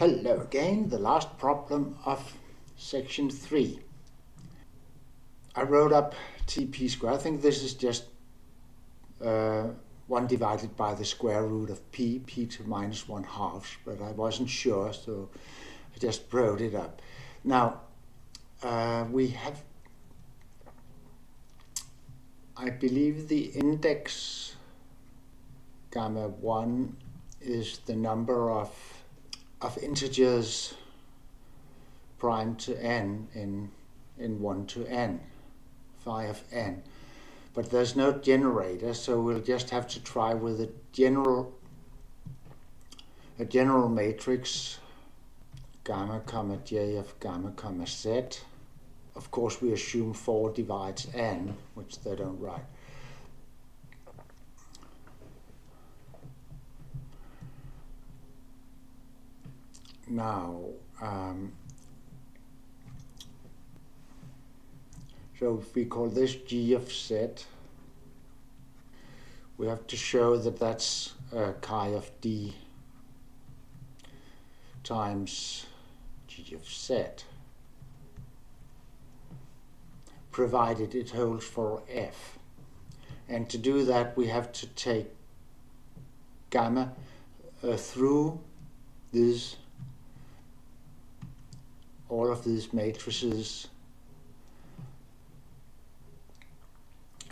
Hello again, the last problem of section 3. I wrote up tp squared. I think this is just 1 divided by the square root of p to minus 1/2, but I wasn't sure, so I just wrote it up. Now, we have, I believe the index gamma 1 is the number of integers prime to n in 1 to n, phi of n. But there's no generator, so we'll just have to try with a general matrix gamma comma j of gamma comma z. Of course, we assume 4 divides n, which they don't write. Now, so if we call this g of z, we have to show that that's chi of d times g of z, provided it holds for f. And to do that, we have to take gamma through all of these matrices,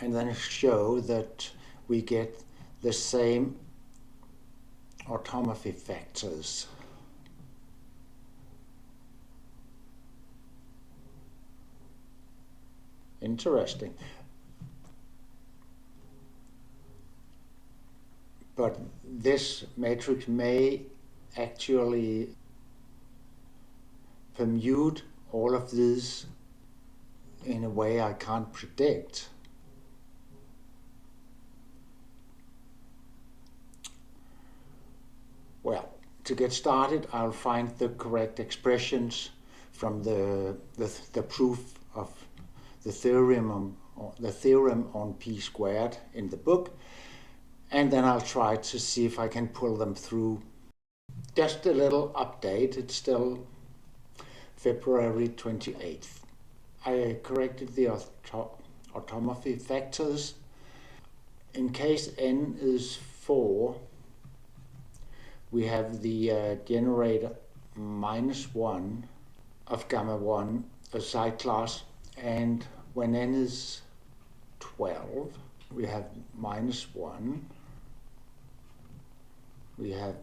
and then show that we get the same orthomorphy factors. Interesting. But this matrix may actually permute all of these in a way I can't predict. Well, to get started, I'll find the correct expressions from the proof of the theorem on p squared in the book, and then I'll try to see if I can pull them through. Just a little update. It's still February 28th. I corrected the orthomorphy factors. In case n is 4, we have the generator minus 1 of gamma 1, a side class, and when n is 12, we have minus 1, we have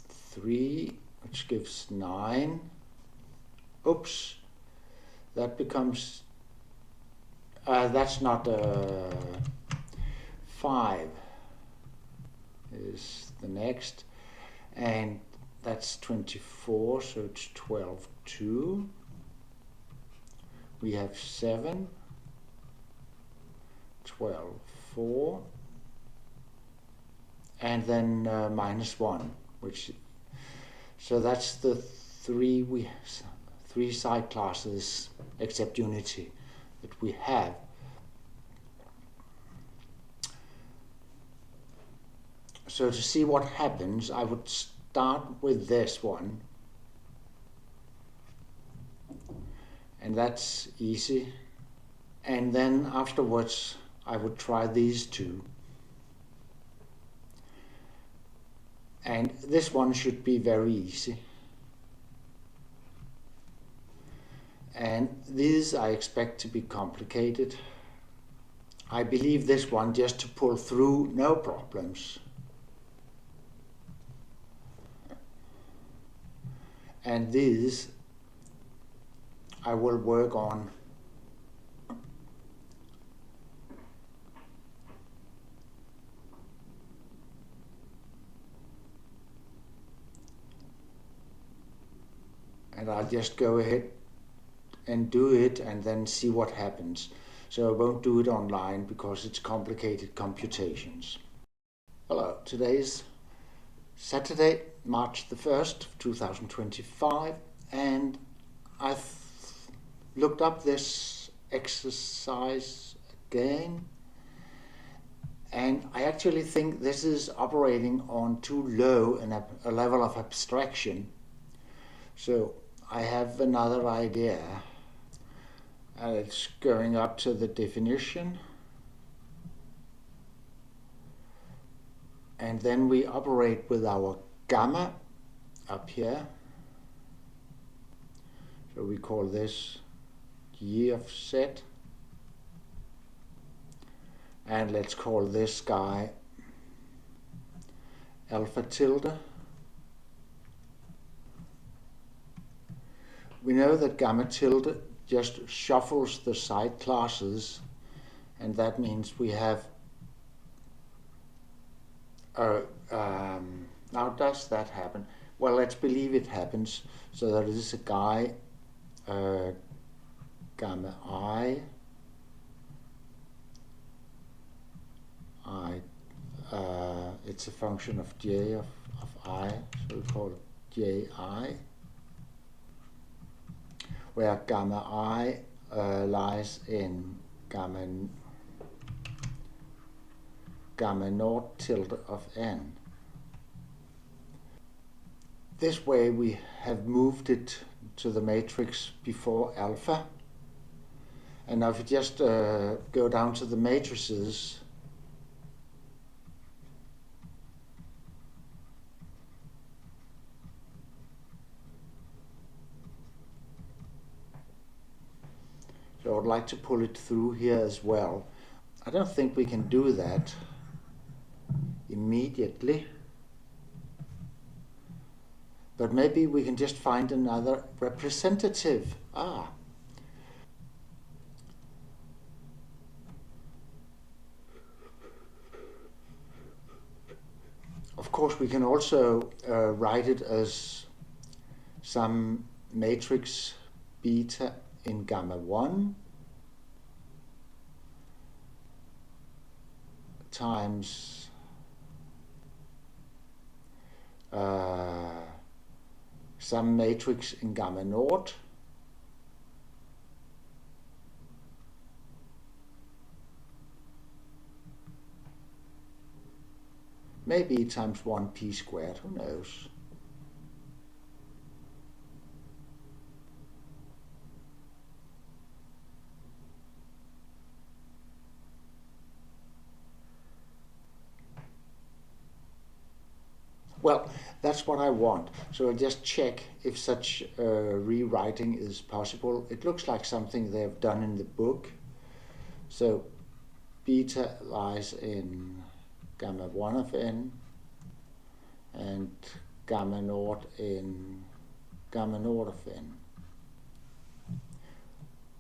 3, which gives 9. Oops, that becomes, that's not 5 is the next, and that's 24, so it's 12, 2. We have 7, 12, 4, and then minus 1, which, so that's the three side classes except unity that we have. So to see what happens, I would start with this one, and that's easy, and then afterwards I would try these two, and this one should be very easy. And these I expect to be complicated. I believe this one just to pull through, no problems. And these I will work on. And I'll just go ahead and do it and then see what happens. So I won't do it online because it's complicated computations. Hello, today is Saturday, March the 1st, 2025, and I've looked up this exercise again, and I actually think this is operating on too low a level of abstraction So I have another idea, and it's going up to the definition. And then we operate with our gamma up here. So we call this G of Z. And let's call this guy alpha tilde. We know that gamma tilde just shuffles the side classes, and that means we have now does that happen? Well, let's believe it happens. So there is a guy gamma it's a function of j of I, so we call it ji, where gamma I lies in gamma naught tilde of n. This way we have moved it to the matrix before alpha. And now if you just go down to the matrices, so I'd like to pull it through here as well. I don't think we can do that immediately, but maybe we can just find another representative. Of course, we can also write it as some matrix beta in gamma 1 times some matrix in gamma naught maybe times 1p squared, who knows. Well, that's what I want. So I'll just check if such rewriting is possible. It looks like something they've done in the book. So beta lies in gamma 1 of n and gamma naught in gamma naught of n.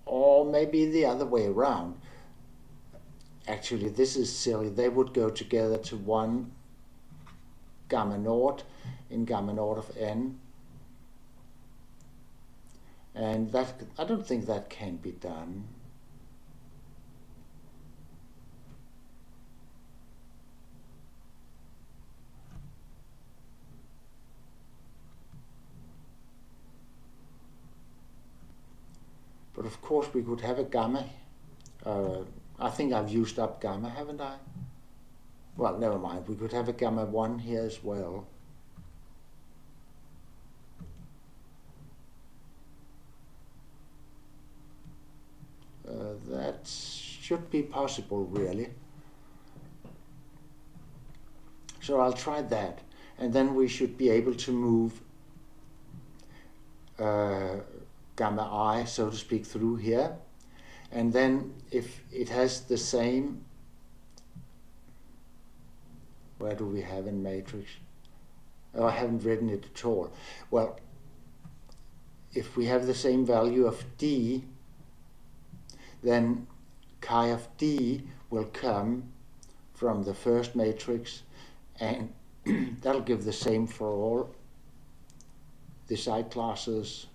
Or maybe the other way around. Actually, this is silly. They would go together to 1 gamma naught in gamma naught of n, and that I don't think that can be done. But of course we could have a gamma. I think I've used up gamma, haven't I? Well, never mind. We could have a gamma 1 here as well. That should be possible, really. So I'll try that. And then we should be able to move gamma I, so to speak, through here. And then if it has the same, where do we have in matrix? Oh, I haven't written it at all. Well, if we have the same value of d, then chi of d will come from the first matrix, and that'll give the same for all the side classes.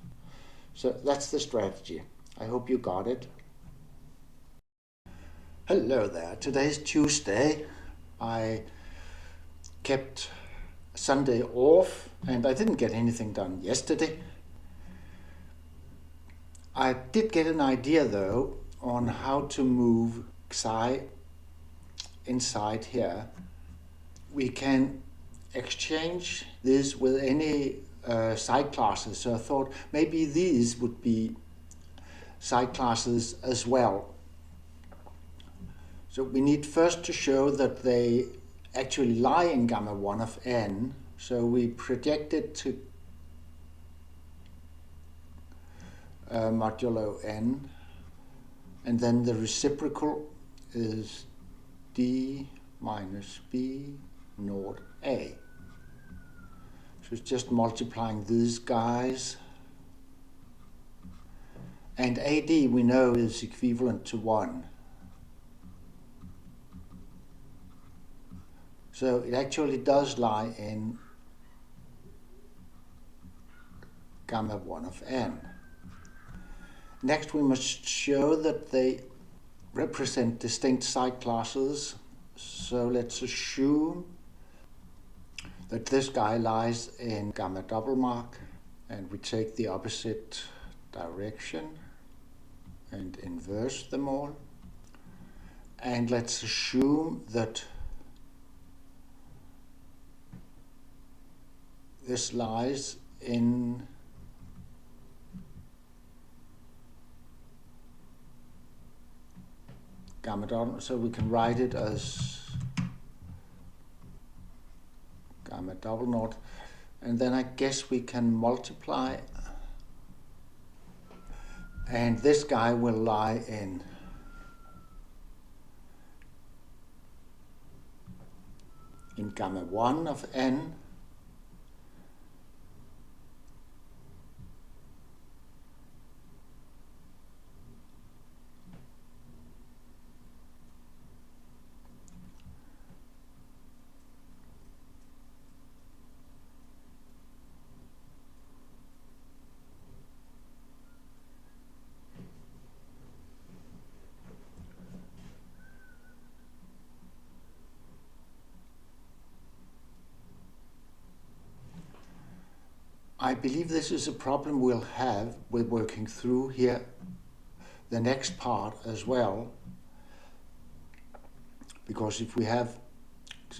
So that's the strategy. I hope you got it. Hello there. Today's Tuesday. I kept Sunday off and I didn't get anything done yesterday. I did get an idea though on how to move psi inside here. We can exchange this with any side classes. So I thought maybe these would be side classes as well. So we need first to show that they actually lie in gamma 1 of n. So we project it to modulo n, and then the reciprocal is d minus b naught a. So it's just multiplying these guys. And AD we know is equivalent to 1. So it actually does lie in gamma 1 of n. Next we must show that they represent distinct side classes. So let's assume that this guy lies in gamma double mark, and we take the opposite direction and inverse them all. And let's assume that this lies in gamma double, so we can write it as gamma double naught, and then I guess we can multiply, and this guy will lie in gamma 1 of n, I believe this is a problem we'll have with working through here the next part as well, because if we have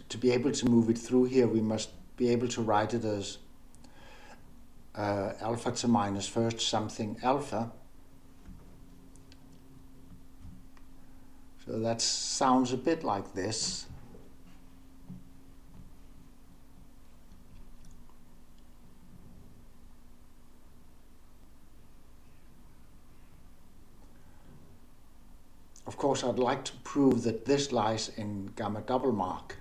to be able to move it through here, we must be able to write it as alpha to minus first something alpha. So that sounds a bit like this. Of course, I'd like to prove that this lies in gamma double mark.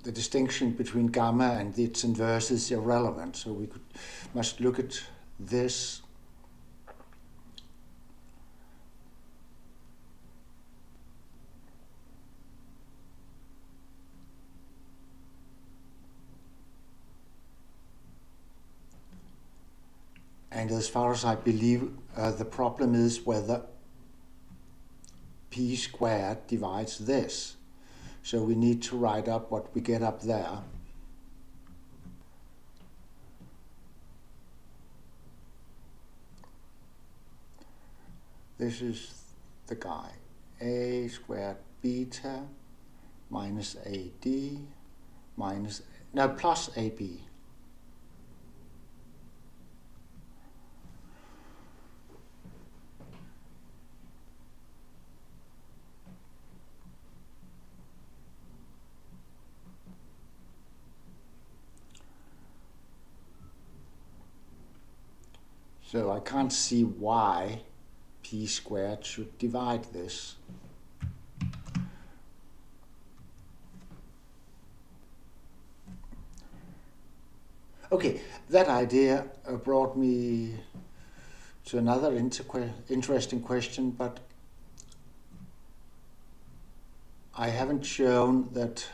The distinction between gamma and its inverse is irrelevant, so we must look at this. And as far as I believe, the problem is whether p squared divides this. So we need to write up what we get up there. This is the guy, a squared beta minus ad minus, no, plus ab. So I can't see why p squared should divide this. that idea brought me to another interesting question, but I haven't shown that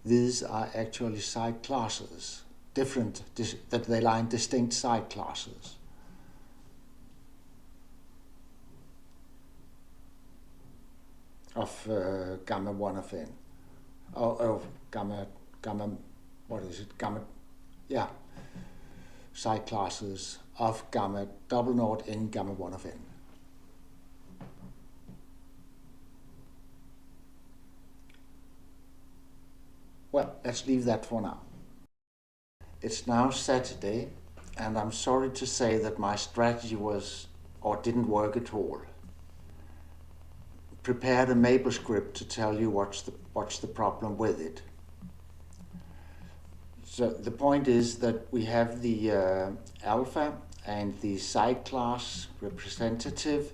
these are actually side classes, that they lie in distinct side classes. Of gamma 1 of n. Gamma, what is it? Yeah. Side classes of gamma double naught n gamma 1 of n. Well, let's leave that for now. It's now Saturday, and I'm sorry to say that my strategy didn't work at all. Prepared a Maple script to tell you what's the problem with it. So the point is that we have the alpha and the side class representative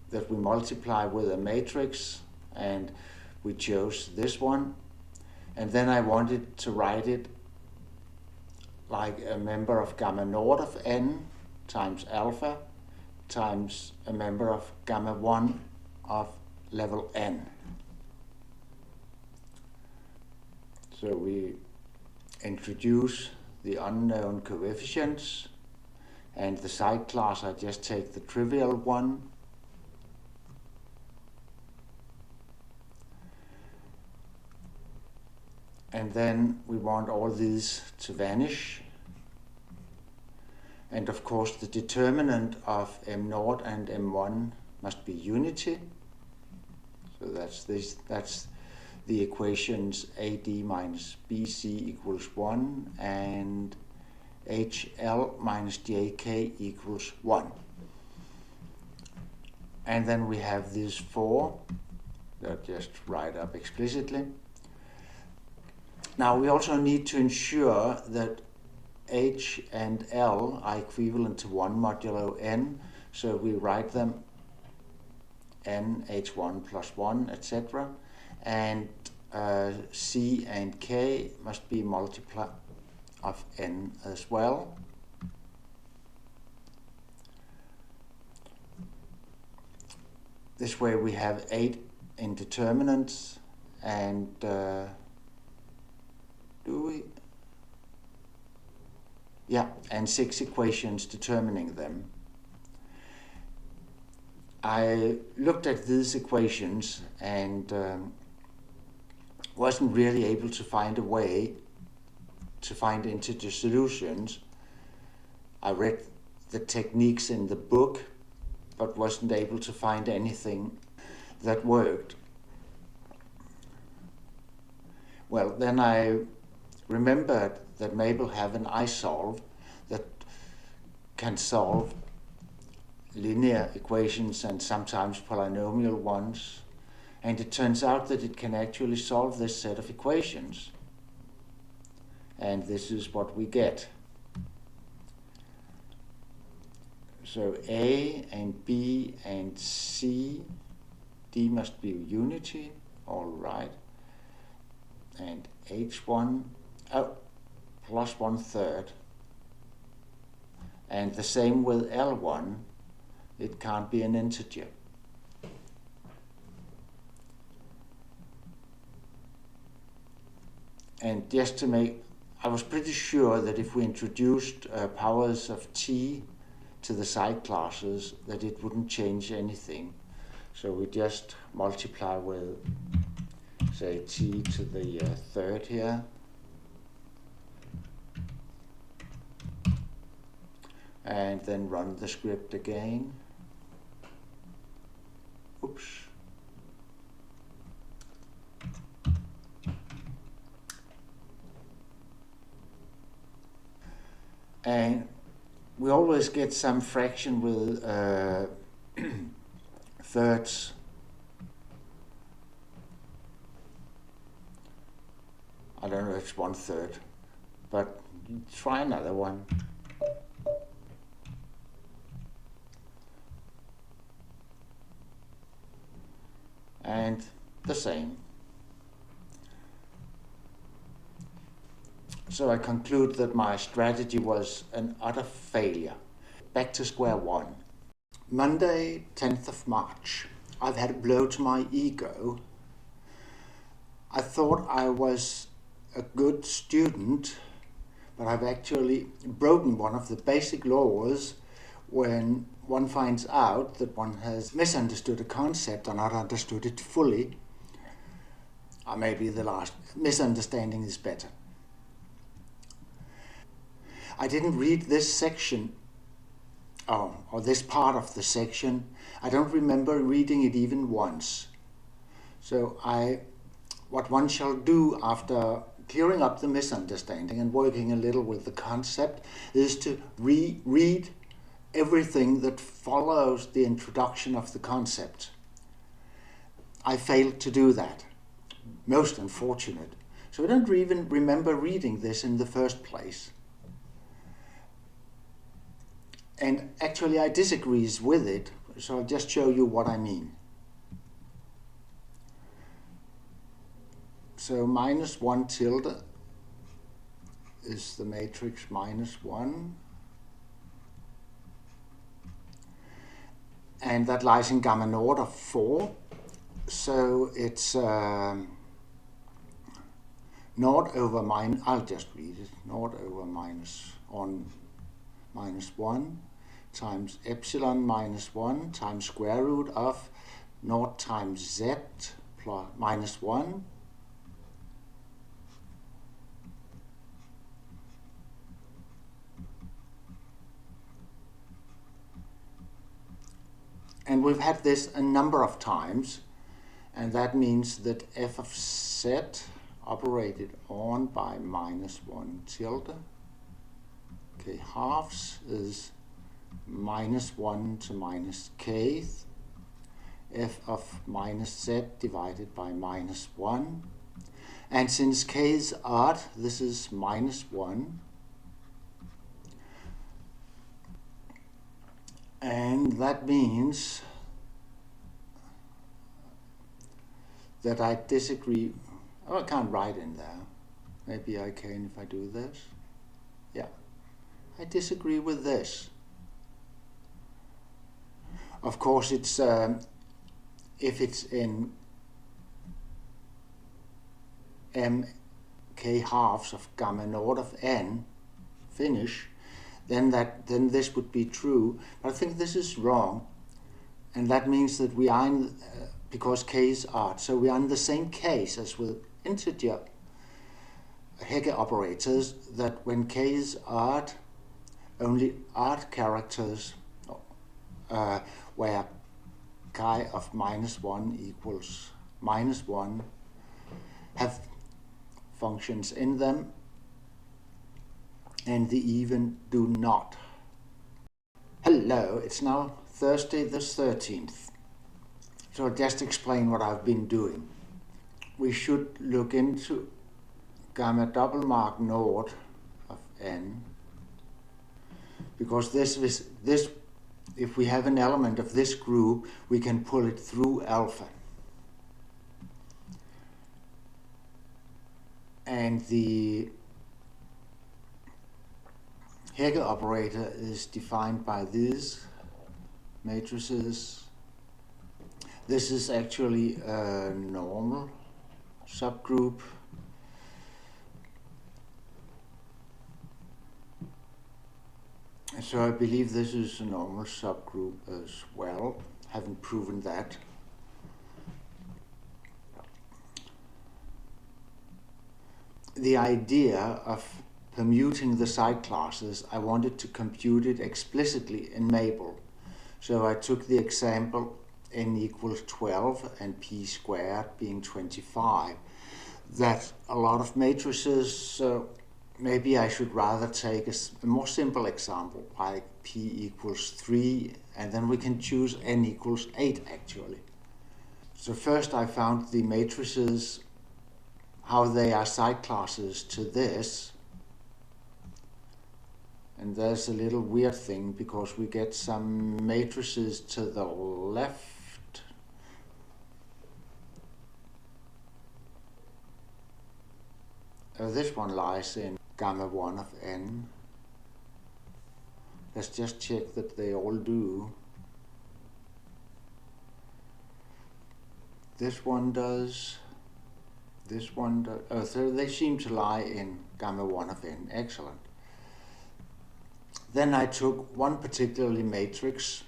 that we multiply with a matrix, and we chose this one. And then I wanted to write it like a member of gamma naught of n times alpha times a member of gamma 1 of level n. So we introduce the unknown coefficients, and the side class, I just take the trivial one. And then we want all these to vanish. And of course the determinant of m0 and m1 must be unity. So that's the equations AD minus BC equals 1 and HL minus JK equals 1. And then we have these 4 that just write up explicitly. Now we also need to ensure that H and L are equivalent to 1 modulo n, so we write them n h1 plus 1, etc. And C and K must be multiply of n as well. This way we have 8 indeterminants, and and 6 equations determining them. I looked at these equations and wasn't really able to find a way to find integer solutions. I read the techniques in the book, but wasn't able to find anything that worked. Well, then I remembered that Maple have an iSolve that can solve linear equations and sometimes polynomial ones, and it turns out that it can actually solve this set of equations, and this is what we get. So A and B and C, D must be unity, all right, and H1 plus 1/3, and the same with L1, it can't be an integer. And just to make, I was pretty sure that if we introduced powers of t to the side classes, that it wouldn't change anything. So we just multiply with, say, t to the third here. And then run the script again. Oops. And we always get some fraction with thirds. I don't know if it's 1/3, but try another one. And the same. So I conclude that my strategy was an utter failure. Back to square one. Monday, 10th of March. I've had a blow to my ego. I thought I was a good student, but I've actually broken one of the basic laws when one finds out that one has misunderstood a concept or not understood it fully. Or maybe the last misunderstanding is better. I didn't read this section, or this part of the section. I don't remember reading it even once. So what one shall do after clearing up the misunderstanding and working a little with the concept is to reread everything that follows the introduction of the concept. I failed to do that. Most unfortunate. So I don't even remember reading this in the first place. And actually I disagree with it, so I'll just show you what I mean. So minus 1 tilde is the matrix minus 1. And that lies in gamma naught of 4. So it's naught over minus, I'll just read it, naught over minus 1 times epsilon minus 1 times square root of naught times z plus minus 1 . And we've had this a number of times, and that means that f of z operated on by minus 1 tilde, k halves, is minus 1 to minus kth, f of minus z divided by minus 1. And since k is odd, this is minus 1. And that means that I disagree. Oh, I can't write in there. Maybe I can if I do this. Yeah. I disagree with this. Of course, it's if it's in m k halves of gamma naught of n, finish, then this would be true. But I think this is wrong, and that means that we are in, because k is odd, so we are in the same case as with integer Hecke operators, that when k is odd, only odd characters where chi of minus 1 equals minus 1 have functions in them, and the even do not. Hello, it's now Thursday the 13th. So I'll just explain what I've been doing. We should look into gamma double mark naught of n, because this, if we have an element of this group, we can pull it through alpha. And the Hecke operator is defined by these matrices. This is actually a normal subgroup. So I believe this is a normal subgroup as well. Haven't proven that. The idea of permuting the side classes, I wanted to compute it explicitly in Mabel. So I took the example n equals 12 and p squared being 25. That a lot of matrices, so maybe I should rather take a more simple example, like p equals 3, and then we can choose n equals 8 actually. So first I found the matrices, how they are side classes to this. And there's a little weird thing, because we get some matrices to the left. This one lies in gamma 1 of n. Let's just check that they all do. This one does. This one does. Oh, so they seem to lie in gamma 1 of n. Excellent. Then I took one particularly matrix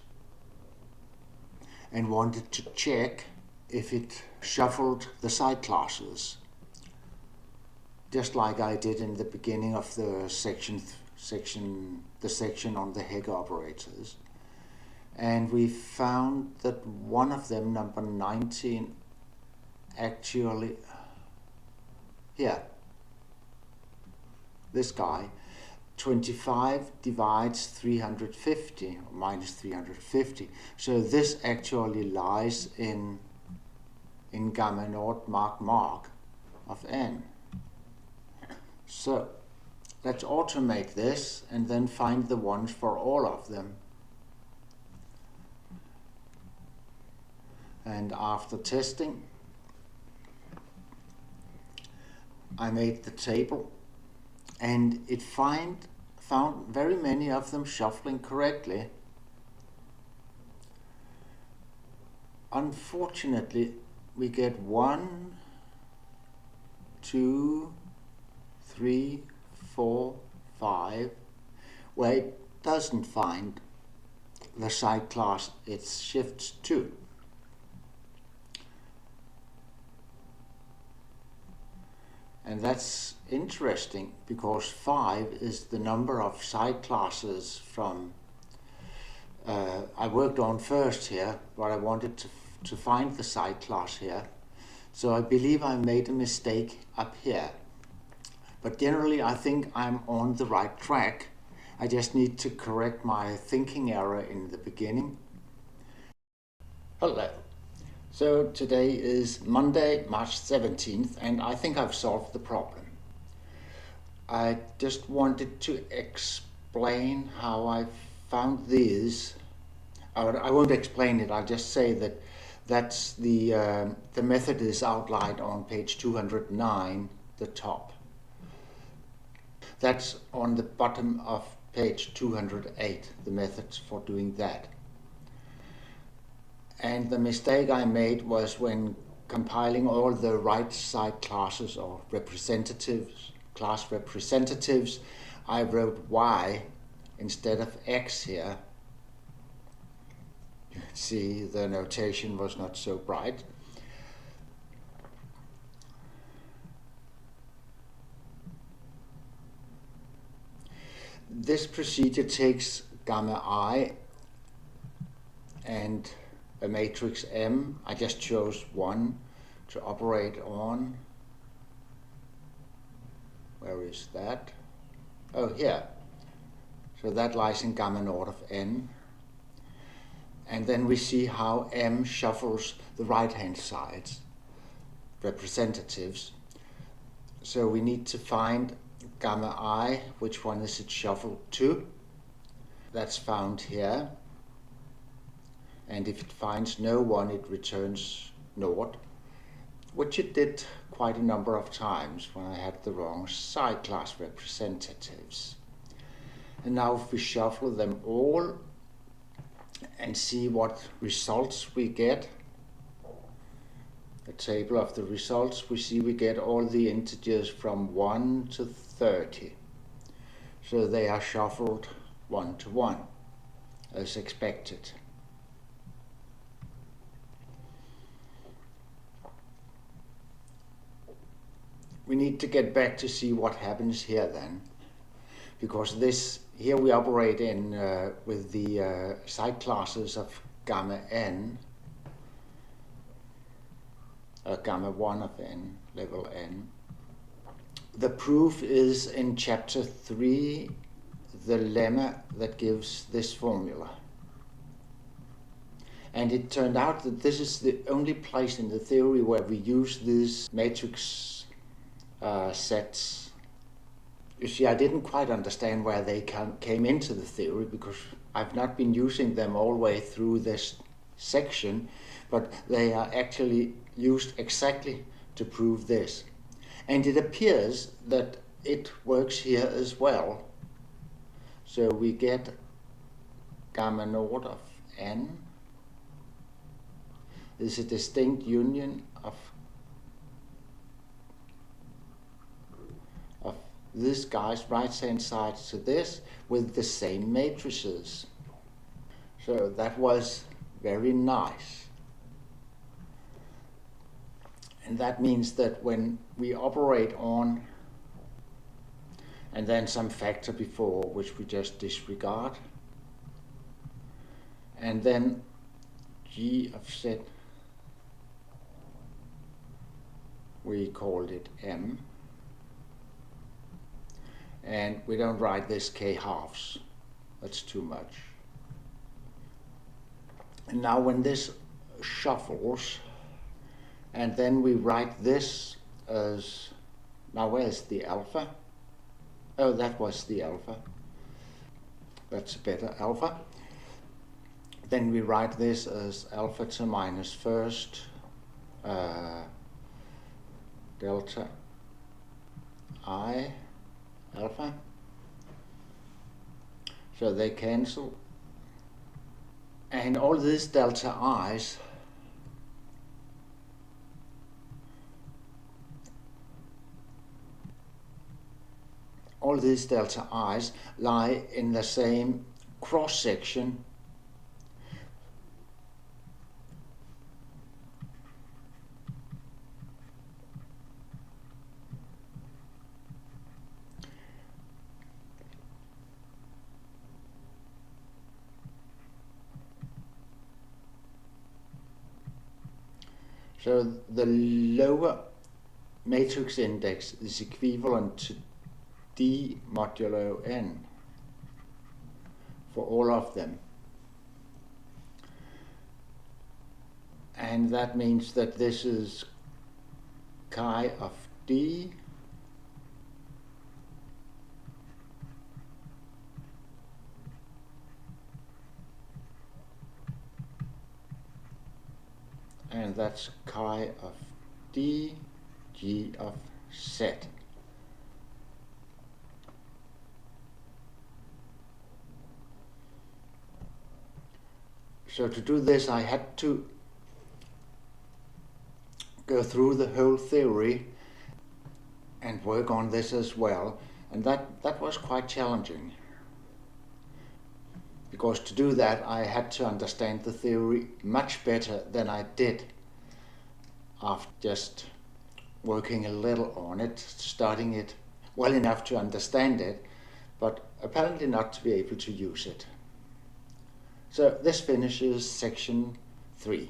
and wanted to check if it shuffled the side classes, just like I did in the beginning of the section on the Hegel operators. And we found that one of them, number 19, actually, here, this guy, 25 divides 350, or minus 350. So this actually lies in gamma naught mark of n. So let's automate this and then find the ones for all of them. And after testing, I made the table, and it found very many of them shuffling correctly. Unfortunately, we get 1, 2, 3, 4, 5, where it doesn't find the side class it shifts to. And that's interesting because 5 is the number of side classes from I worked on first here, but I wanted to find the side class here. So I believe I made a mistake up here. But generally I think I'm on the right track. I just need to correct my thinking error in the beginning. Hello. So today is Monday, March 17th, and I think I've solved the problem. I just wanted to explain how I found these. I won't explain it, I'll just say that that's the method is outlined on page 209, the top. That's on the bottom of page 208, the methods for doing that. And the mistake I made was when compiling all the right side classes or class representatives, I wrote y instead of x here. You can see the notation was not so bright. This procedure takes gamma I and a matrix M. I just chose one to operate on. Where is that? Oh, here. So that lies in gamma naught of n. And then we see how M shuffles the right-hand sides, representatives. So we need to find gamma I, which one is it shuffled to? That's found here. And if it finds no one, it returns naught, which it did quite a number of times when I had the wrong side class representatives. And now if we shuffle them all and see what results we get, the table of the results, we see we get all the integers from 1 to 30. So they are shuffled 1 to 1, as expected. We need to get back to see what happens here then, because here we operate in with the side classes of gamma n, gamma 1 of n, level n. The proof is in chapter 3, the lemma that gives this formula. And it turned out that this is the only place in the theory where we use these matrix sets. You see, I didn't quite understand where they came into the theory because I've not been using them all the way through this section, but they are actually used exactly to prove this. And it appears that it works here as well. So we get gamma naught of n is a distinct union of this guy's right-hand side to this with the same matrices. So that was very nice. And that means that when we operate on, and then some factor before, which we just disregard, and then g of z, we called it m, and we don't write this k halves, that's too much. And now when this shuffles, and then we write this as, now where's the alpha? Oh, that was the alpha. That's a better alpha. Then we write this as alpha to minus first delta I alpha. So they cancel. And all these delta i's lie in the same cross section so the lower matrix index is equivalent to d modulo n for all of them. And that means that this is chi of d and that's chi of d g of z. So to do this, I had to go through the whole theory and work on this as well. And that was quite challenging. Because to do that, I had to understand the theory much better than I did after just working a little on it, studying it well enough to understand it, but apparently not to be able to use it. So this finishes section 3.